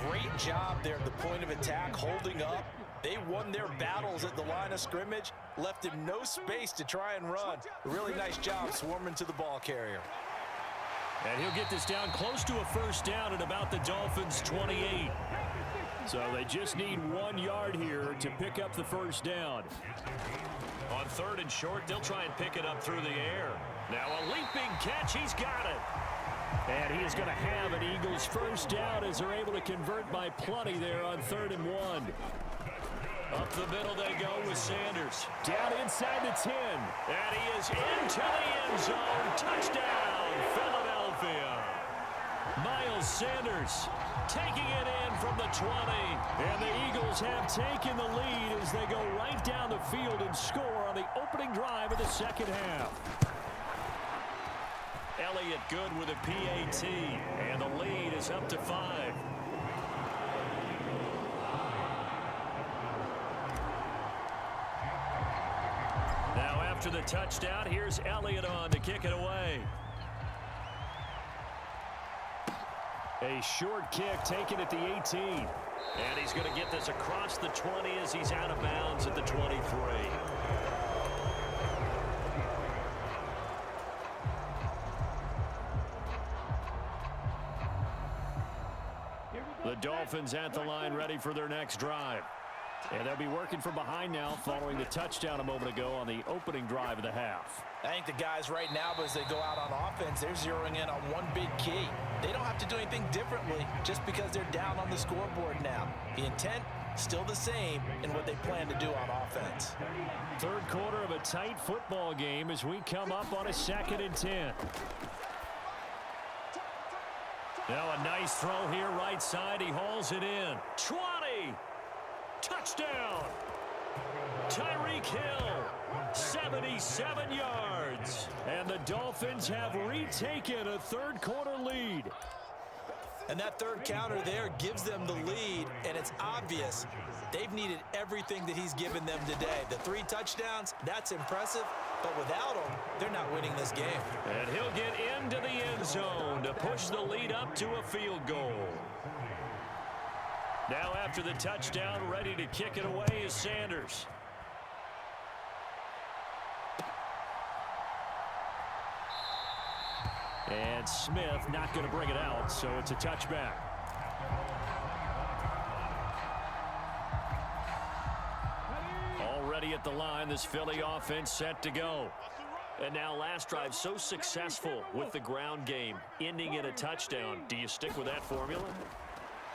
great job there at the point of attack, holding up. They won their battles at the line of scrimmage, left him no space to try and run. A really nice job swarming to the ball carrier. And he'll get this down close to a first down at about the Dolphins' 28. So they just need 1 yard here to pick up the first down. On 3rd and short, they'll try and pick it up through the air. Now a leaping catch. He's got it. And he is going to have an Eagles first down as they're able to convert by plenty there on 3rd and 1. Up the middle they go with Sanders. Down inside the 10. And he is into the end zone. Touchdown, Philadelphia. Miles Sanders taking it in from the 20. And the Eagles have taken the lead as they go right down the field and score on the opening drive of the second half. Elliott good with a PAT. And the lead is up to 5. Now after the touchdown, here's Elliott on to kick it away. A short kick taken at the 18. And he's going to get this across the 20 as he's out of bounds at the 23. The Dolphins at the line ready for their next drive. And they'll be working from behind now following the touchdown a moment ago on the opening drive of the half. I think the guys right now, as they go out on offense, they're zeroing in on one big key. They don't have to do anything differently just because they're down on the scoreboard now. The intent, still the same in what they plan to do on offense. 3rd quarter of a tight football game as we come up on a 2nd and 10. Now a nice throw here right side. He hauls it in. 20. Touchdown. Tyreek Hill. 77 yards. And the Dolphins have retaken a 3rd quarter lead. And that 3rd counter there gives them the lead, and it's obvious they've needed everything that he's given them today. The 3 touchdowns, that's impressive, but without him, they're not winning this game. And he'll get into the end zone to push the lead up to a field goal. Now after the touchdown, ready to kick it away is Sanders. And Smith not going to bring it out, so it's a touchback. Already at the line, this Philly offense set to go. And now last drive so successful with the ground game, ending in a touchdown. Do you stick with that formula?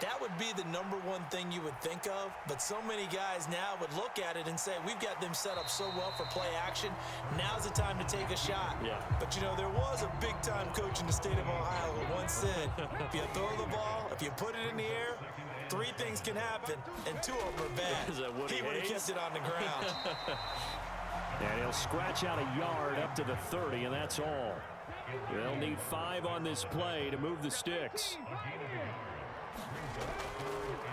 That would be the #1 thing you would think of, but so many guys now would look at it and say, we've got them set up so well for play action. Now's the time to take a shot. Yeah. But, you know, there was a big-time coach in the state of Ohio who once said, if you throw the ball, if you put it in the air, 3 things can happen, and 2 of them are bad. He would have kept it on the ground. And he'll scratch out a yard up to the 30, and that's all. They'll need 5 on this play to move the sticks.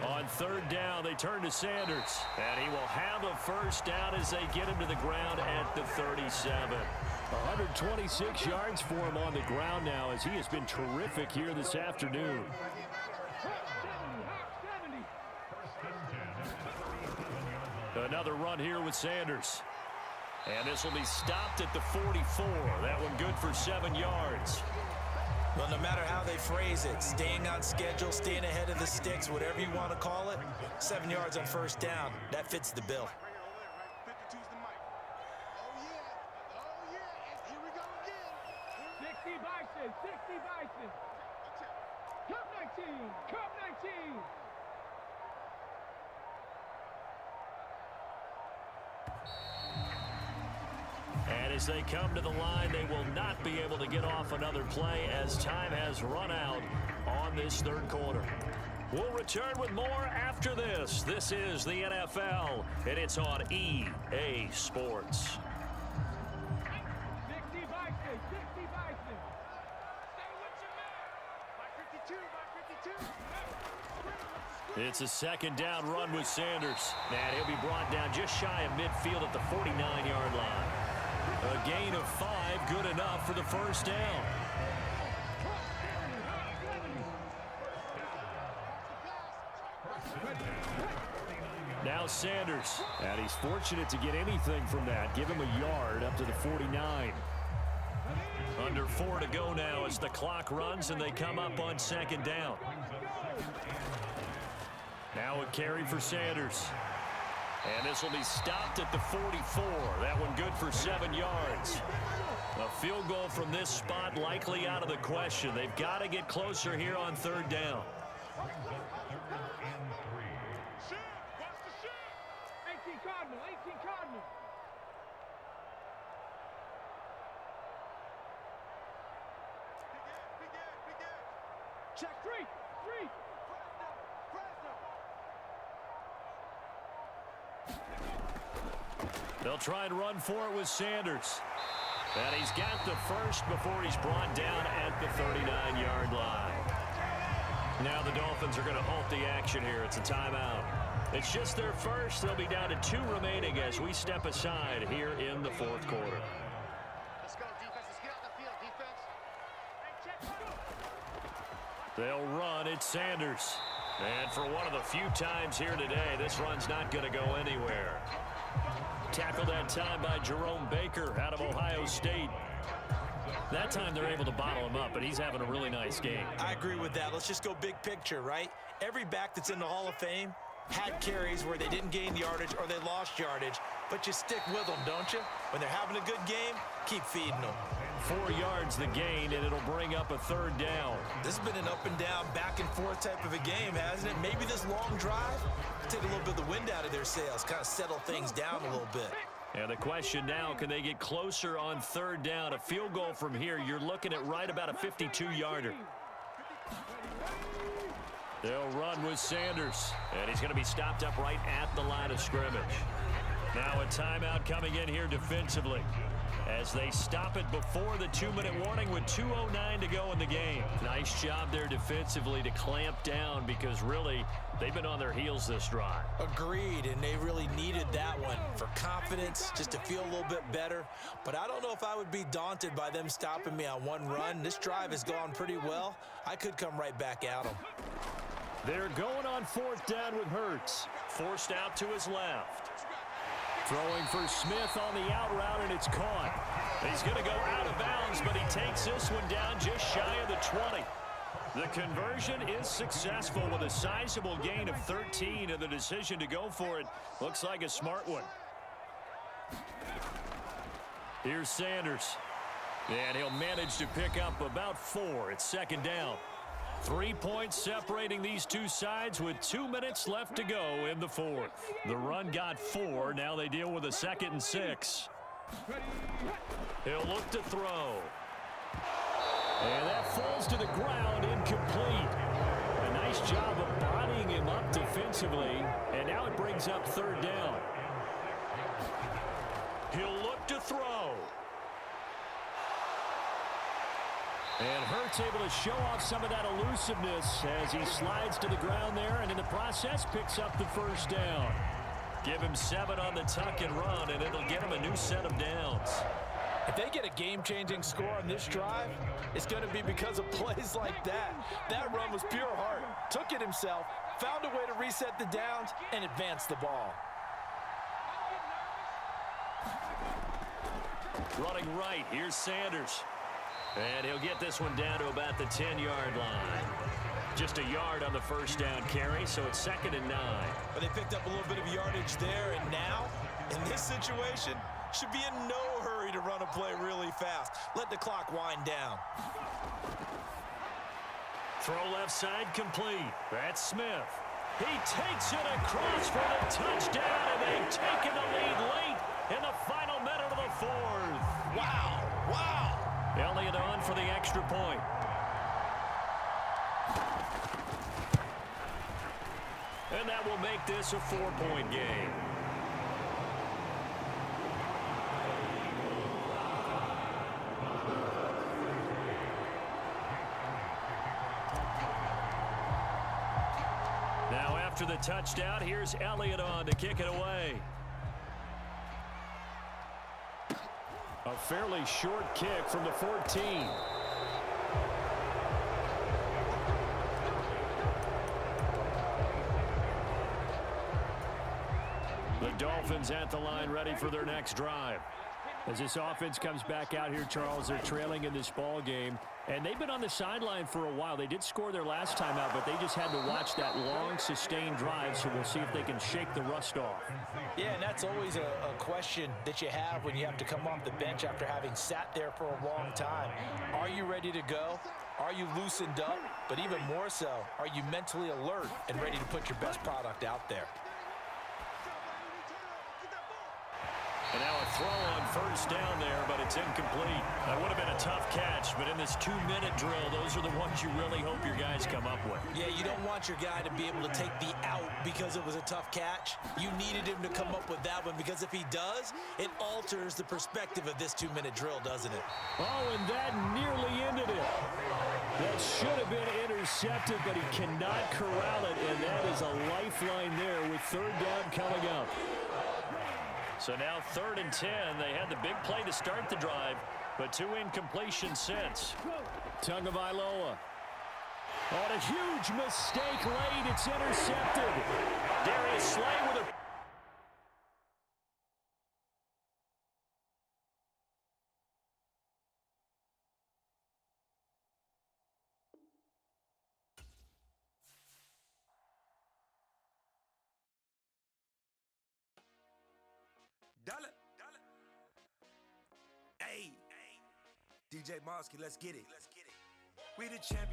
On 3rd down, they turn to Sanders. And he will have a first down as they get him to the ground at the 37. 126 yards for him on the ground now as he has been terrific here this afternoon. Another run here with Sanders. And this will be stopped at the 44. That one good for 7 yards. Well, no matter how they phrase it, staying on schedule, staying ahead of the sticks, whatever you want to call it, 7 yards on first down, that fits the bill. And as they come to the line, they will not be able to get off another play as time has run out on this 3rd quarter. We'll return with more after this. This is the NFL, and it's on EA Sports. It's a 2nd down run with Sanders. And he'll be brought down just shy of midfield at the 49-yard line. A gain of 5, good enough for the first down. Now Sanders, and he's fortunate to get anything from that. Give him a yard up to the 49. Under 4 to go now as the clock runs and they come up on second down. Now a carry for Sanders. And this will be stopped at the 44. That one good for 7 yards. A field goal from this spot likely out of the question. They've got to get closer here on third down. Check three. They'll try and run for it with Sanders. And he's got the first before he's brought down at the 39-yard line. Now the Dolphins are going to halt the action here. It's a timeout. It's just their first. They'll be down to 2 remaining as we step aside here in the fourth quarter. Let's go, defense. Let's get out the field, defense. They'll run. It's Sanders. And for one of the few times here today, this run's not going to go anywhere. Tackled that time by Jerome Baker out of Ohio State. That time they're able to bottle him up, but he's having a really nice game. I agree with that. Let's just go big picture, right? Every back that's in the Hall of Fame had carries where they didn't gain yardage or they lost yardage, but you stick with them, don't you? When they're having a good game, keep feeding them. 4 yards the gain, and it'll bring up a third down. This has been an up and down, back and forth type of a game, hasn't it? Maybe this long drive take a little bit of the wind out of their sails, kind of settle things down a little bit. And the question now, can they get closer on third down? A field goal from here, you're looking at right about a 52-yarder. They'll run with Sanders, and he's going to be stopped up right at the line of scrimmage. Now a timeout coming in here defensively as they stop it before the 2-minute warning with 2:09 to go in the game. Nice job there defensively to clamp down because really they've been on their heels this drive. Agreed, and they really needed that one for confidence, just to feel a little bit better. But I don't know if I would be daunted by them stopping me on one run. This drive has gone pretty well. I could come right back at them. They're going on fourth down with Hurts. Forced out to his left. Throwing for Smith on the out route, and it's caught. He's going to go out of bounds, but he takes this one down just shy of the 20. The conversion is successful with a sizable gain of 13, and the decision to go for it looks like a smart one. Here's Sanders. And he'll manage to pick up about 4. It's second down. 3 points separating these two sides with 2 minutes left to go in the fourth. The run got 4. Now they deal with a 2nd and 6. He'll look to throw. And that falls to the ground, incomplete. A nice job of bodying him up defensively. And now it brings up third down. He'll look to throw. And Hurts able to show off some of that elusiveness as he slides to the ground there, and in the process picks up the first down. Give him 7 on the tuck and run, and it'll get him a new set of downs. If they get a game-changing score on this drive, it's going to be because of plays like that. That run was pure heart. Took it himself, found a way to reset the downs, and advance the ball. Running right, here's Sanders. And he'll get this one down to about the 10-yard line. Just a yard on the first down carry, so it's 2nd and 9. But they picked up a little bit of yardage there, and now, in this situation, should be in no hurry to run a play really fast. Let the clock wind down. Throw left side complete. That's Smith. He takes it across for the touchdown, and they've taken the lead late in the final minute of the fourth. Wow, wow. Elliott on for the extra point. And that will make this a 4-point game. Now after the touchdown, here's Elliott on to kick it away. A fairly short kick from the 14. The Dolphins at the line ready for their next drive. As this offense comes back out here, Charles, they're trailing in this ball game. And they've been on the sideline for a while. They did score their last time out, but they just had to watch that long, sustained drive, so we'll see if they can shake the rust off. Yeah, and that's always a question that you have when you have to come off the bench after having sat there for a long time. Are you ready to go? Are you loosened up? But even more so, are you mentally alert and ready to put your best product out there? And now a throw on first down there, but it's incomplete. That would have been a tough catch, but in this 2-minute drill, those are the ones you really hope your guys come up with. Yeah, you don't want your guy to be able to take the out because it was a tough catch. You needed him to come up with that one, because if he does, it alters the perspective of this 2-minute drill, doesn't it? Oh, and that nearly ended it. That should have been intercepted, but he cannot corral it, and that is a lifeline there with third down coming up. So now 3rd and 10. They had the big play to start the drive, but 2 incompletions since. Tagovailoa. On a huge mistake late. It's intercepted. Darius Slay with a... Dollar. Hey, DJ Mosky, let's get it. We the champions.